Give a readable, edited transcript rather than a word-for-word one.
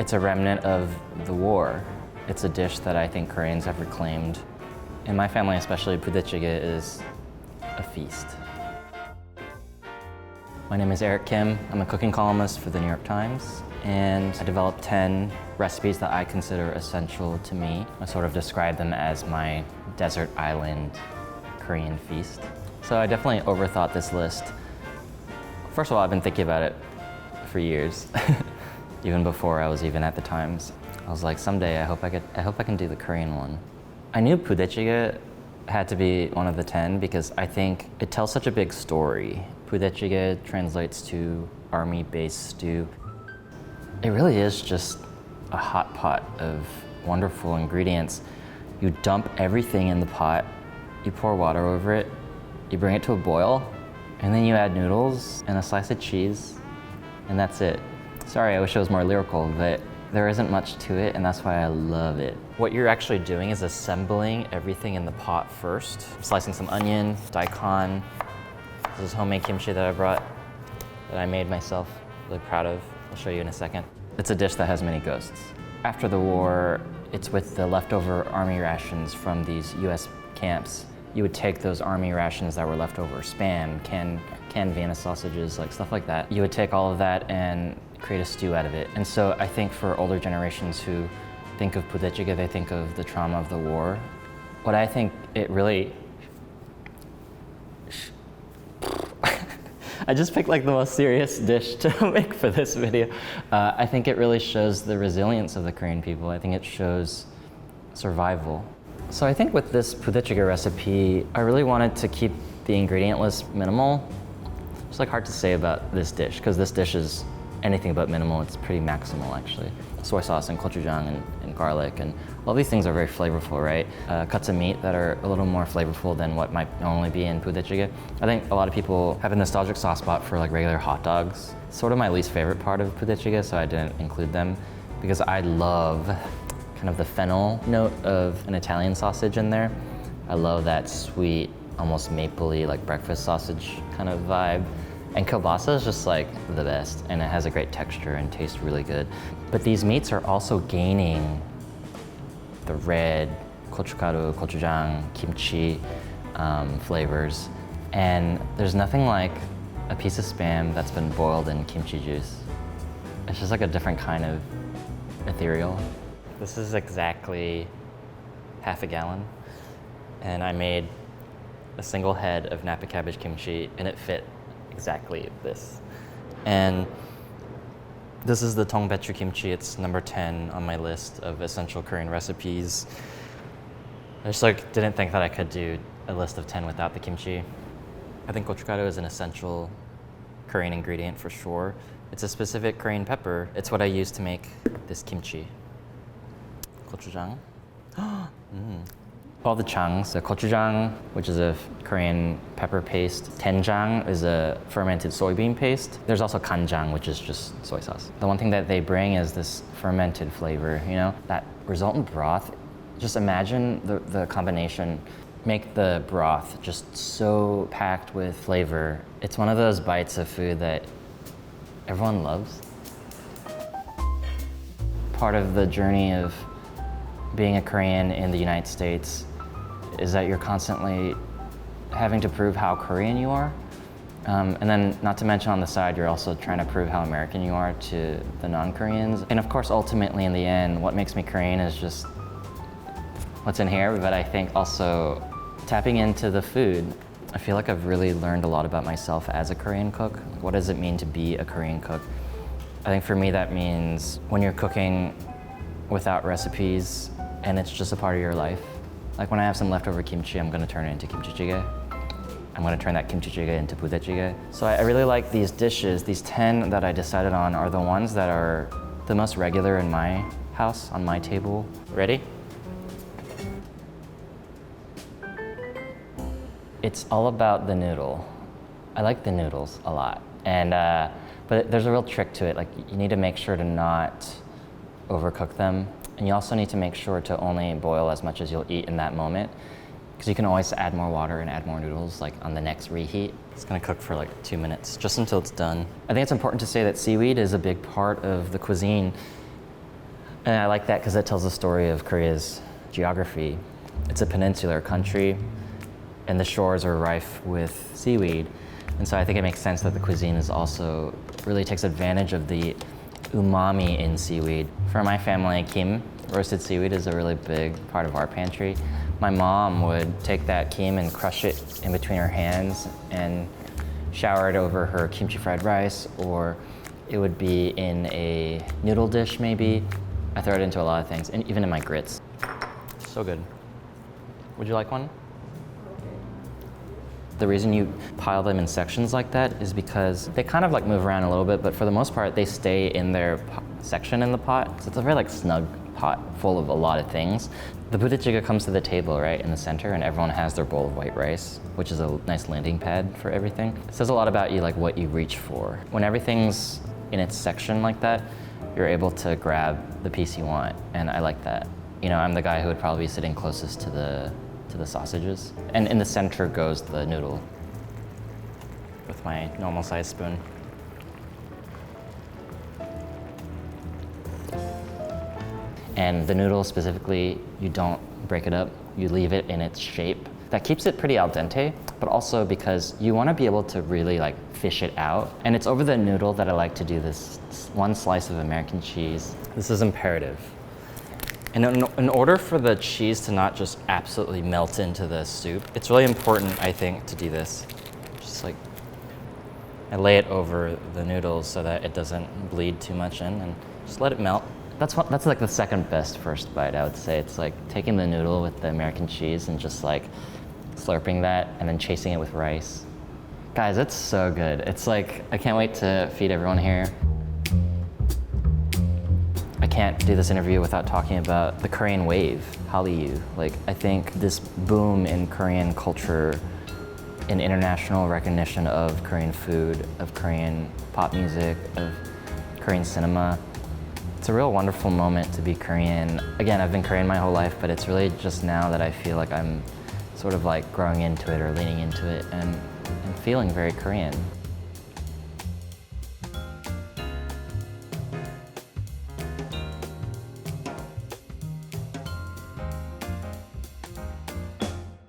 It's a remnant of the war. It's a dish that I think Koreans have reclaimed. In my family especially, Pudecigae is a feast. My name is Eric Kim. I'm a cooking columnist for the New York Times, and I developed 10 recipes that I consider essential to me. I sort of describe them as my desert island Korean feast. So I definitely overthought this list. First of all, I've been thinking about it for years, even before I was even at the Times. I was like, someday I hope I can do the Korean one. I knew Pudecigae had to be one of the 10 because I think it tells such a big story. Pudecigae translates to army base stew. It really is just a hot pot of wonderful ingredients. You dump everything in the pot, you pour water over it, you bring it to a boil, and then you add noodles and a slice of cheese, and that's it. Sorry, I wish it was more lyrical, but there isn't much to it, and that's why I love it. What you're actually doing is assembling everything in the pot first. Slicing some onion, daikon. This is homemade kimchi that I brought, that I made myself, really proud of. I'll show you in a second. It's a dish that has many ghosts. After the war, it's with the leftover army rations from these US camps. You would take those army rations that were left over, Spam, canned Vienna sausages, like stuff like that. You would take all of that and create a stew out of it. And so I think for older generations who think of Pudecigae, they think of the trauma of the war. What I think it really, I just picked like the most serious dish to make for this video. I think it really shows the resilience of the Korean people. I think it shows survival. So I think with this Pudecigae recipe, I really wanted to keep the ingredient list minimal. It's like hard to say about this dish, because this dish is anything but minimal. It's pretty maximal, actually. Soy sauce and gochujang and garlic, and all these things are very flavorful, right? Cuts of meat that are a little more flavorful than what might normally be in Pudecigae. I think a lot of people have a nostalgic soft spot for like regular hot dogs. It's sort of my least favorite part of Pudecigae, so I didn't include them, because I love kind of the fennel note of an Italian sausage in there. I love that sweet, almost mapley, like breakfast sausage kind of vibe. And kielbasa is just like the best, and it has a great texture and tastes really good. But these meats are also gaining the red gochugaru, gochujang, kimchi flavors. And there's nothing like a piece of Spam that's been boiled in kimchi juice. It's just like a different kind of ethereal. This is exactly half a gallon, and I made a single head of Napa cabbage kimchi, and it fit exactly this. And this is the tongbaechu kimchi. It's number 10 on my list of essential Korean recipes. I just like didn't think that I could do a list of 10 without the kimchi. I think gochugaru is an essential Korean ingredient for sure. It's a specific Korean pepper. It's what I use to make this kimchi. Gochujang. All the changs, the gochujang, which is a Korean pepper paste. Doenjang is a fermented soybean paste. There's also kanjang, which is just soy sauce. The one thing that they bring is this fermented flavor, you know? That resultant broth, just imagine the combination. Make the broth just so packed with flavor. It's one of those bites of food that everyone loves. Part of the journey of being a Korean in the United States is that you're constantly having to prove how Korean you are. And then not to mention on the side, you're also trying to prove how American you are to the non-Koreans. And of course, ultimately in the end, what makes me Korean is just what's in here, but I think also tapping into the food. I feel like I've really learned a lot about myself as a Korean cook. What does it mean to be a Korean cook? I think for me that means when you're cooking without recipes and it's just a part of your life. Like when I have some leftover kimchi, I'm gonna turn it into kimchi jjigae. I'm gonna turn that kimchi jjigae into Pudecigae. So I really like these dishes. These 10 that I decided on are the ones that are the most regular in my house, on my table. Ready? It's all about the noodle. I like the noodles a lot. And but there's a real trick to it. Like you need to make sure to not overcook them. And you also need to make sure to only boil as much as you'll eat in that moment, because you can always add more water and add more noodles like on the next reheat. It's gonna cook for like 2 minutes, just until it's done. I think it's important to say that seaweed is a big part of the cuisine. And I like that because it tells the story of Korea's geography. It's a peninsular country, and the shores are rife with seaweed. And so I think it makes sense that the cuisine is also really takes advantage of the umami in seaweed. For my family, kim, roasted seaweed, is a really big part of our pantry. My mom would take that kim and crush it in between her hands and shower it over her kimchi fried rice, or it would be in a noodle dish maybe. I throw it into a lot of things, and even in my grits. So good. Would you like one? The reason you pile them in sections like that is because they kind of like move around a little bit, but for the most part, they stay in their section in the pot. So it's a very like snug pot full of a lot of things. The Budae Jjigae comes to the table, right, in the center, and everyone has their bowl of white rice, which is a nice landing pad for everything. It says a lot about you, like what you reach for. When everything's in its section like that, you're able to grab the piece you want, and I like that. You know, I'm the guy who would probably be sitting closest to the sausages. And in the center goes the noodle with my normal size spoon. And the noodle specifically, you don't break it up, you leave it in its shape. That keeps it pretty al dente, but also because you want to be able to really like fish it out. And it's over the noodle that I like to do this one slice of American cheese. This is imperative. And in order for the cheese to not just absolutely melt into the soup, it's really important, I think, to do this. Just like, I lay it over the noodles so that it doesn't bleed too much in, and just let it melt. That's like the second best first bite, I would say. It's like taking the noodle with the American cheese and just like slurping that and then chasing it with rice. Guys, it's so good. It's like, I can't wait to feed everyone here. I can't do this interview without talking about the Korean wave, Hallyu. Like, I think this boom in Korean culture, in international recognition of Korean food, of Korean pop music, of Korean cinema, it's a real wonderful moment to be Korean. Again, I've been Korean my whole life, but it's really just now that I feel like I'm sort of like growing into it or leaning into it and feeling very Korean.